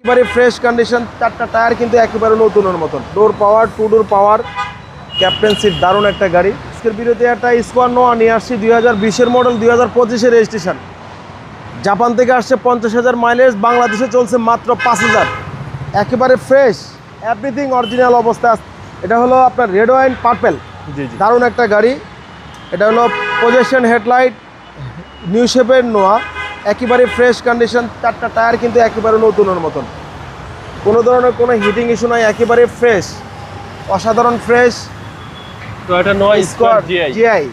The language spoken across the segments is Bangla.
একেবারে ফ্রেশ কন্ডিশন, চারটা টায়ার কিন্তু একেবারে নতুনের মতন। ডোর পাওয়ার, 2 ডোর পাওয়ার, ক্যাপ্টেন সিট, দারুণ একটা গাড়ি। আজকের ভিডিওতে একটা স্কোয়ার নোয়া নিয়ে আসছি, 2020-এর মডেল, 2025-এর রেজিস্ট্রেশন। জাপান থেকে আসছে, 50,000 মাইলেজ, বাংলাদেশে চলছে মাত্র 5,000। একেবারে ফ্রেশ, এভরিথিং অরিজিনাল অবস্থা। এটা হলো আপনার রেড ওয়াইন পার্পেল, দারুণ একটা গাড়ি। এটা হলো পজিশন হেডলাইট, নিউ শেপের নোয়া, একেবারে ফ্রেশ কন্ডিশন, চারটা টায়ার কিন্তু একেবারে নতুনের মতন। কোনো ধরনের কোনো হিটিং ইস্যু নাই, একেবারে ফ্রেশ, অসাধারণ ফ্রেশ। টয়োটা নোয়া স্কোয়ার জিআই।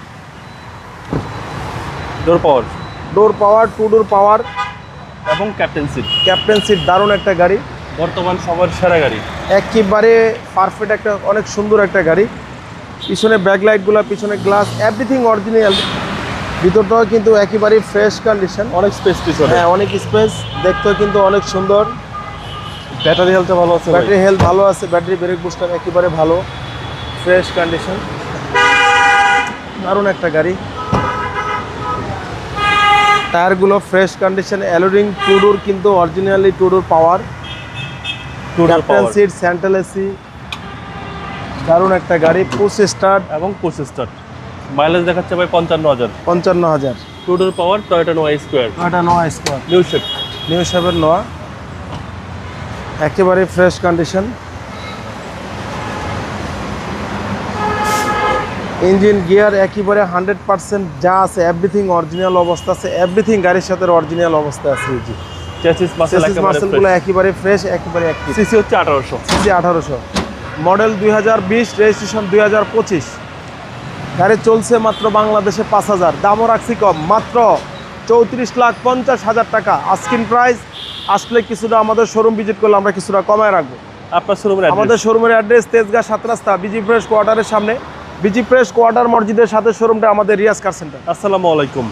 ডোর পাওয়ার, 2 ডোর পাওয়ার এবং ক্যাপ্টেন সিট, দারুণ একটা গাড়ি। বর্তমান সবার সেরা গাড়ি, একেবারে পারফেক্ট একটা, অনেক সুন্দর একটা গাড়ি। পিছনে ব্যাকলাইটগুলো, পিছনে গ্লাস, এভরিথিং অরিজিনাল। ভিতরটাও কিন্তু একেবারে ফ্রেশ কন্ডিশন, অনেক স্পেস পিছনে। হ্যাঁ, অনেক স্পেস, দেখতেও কিন্তু অনেক সুন্দর। ব্যাটারি হেলথ ভালো আছে, ব্যাটারি হেলথ ভালো আছে, ব্যাটারি ব্রেক বুস্টার একেবারে ভালো, ফ্রেশ কন্ডিশন, দারুণ একটা গাড়ি। টায়ারগুলো ফ্রেশ কন্ডিশন, অ্যালোরিং, 2 ডোর কিন্তু অরিজিনালি 2 ডোর পাওয়ার, ক্যাপ্টেন সিট, সেন্ট্রাল এসি, দারুণ একটা গাড়ি। পুশ স্টার্ট এবং পুশ স্টার্ট। মাইলেজ দেখাচ্ছে ভাই 55,000। 2 ডোর পাওয়ার, টয়োটা নোয়া স্কোয়ার, নিউ শেপের নোয়া, একেবারে ফ্রেশ কন্ডিশন। ইঞ্জিন, গিয়ার একেবারে 100% যা আছে, এভরিথিং অরিজিনাল অবস্থা আছে, এভরিথিং গাড়ির সাথে অরিজিনাল অবস্থা আছে। চেসিস মাসেলগুলো একেবারে ফ্রেশ, একেবারে অ্যাক্টিভ। সিসি হচ্ছে 1800, সিসি 1800, মডেল 2020, রেজিস্ট্রেশন 2025। গাড়ি চলছে মাত্র বাংলাদেশে 5,000, দামও রাখছি কম, মাত্র 34,50,000 টাকা আস্কিং প্রাইস। আসলে কিছুটা আমাদের শোরুম ভিজিট করলে আমরা কিছুটা কমায় রাখবো। আপনার শোরুমের আমাদের শোরুমের অ্যাড্রেস তেজগাঁ 7 রাস্তা, বিজি প্রেস কোয়ার্টারের সামনে, বিজি প্রেস কোয়ার্টার মসজিদের সাথে শোরুমটা আমাদের রিয়াজ কার সেন্টার। আসসালামু আলাইকুম।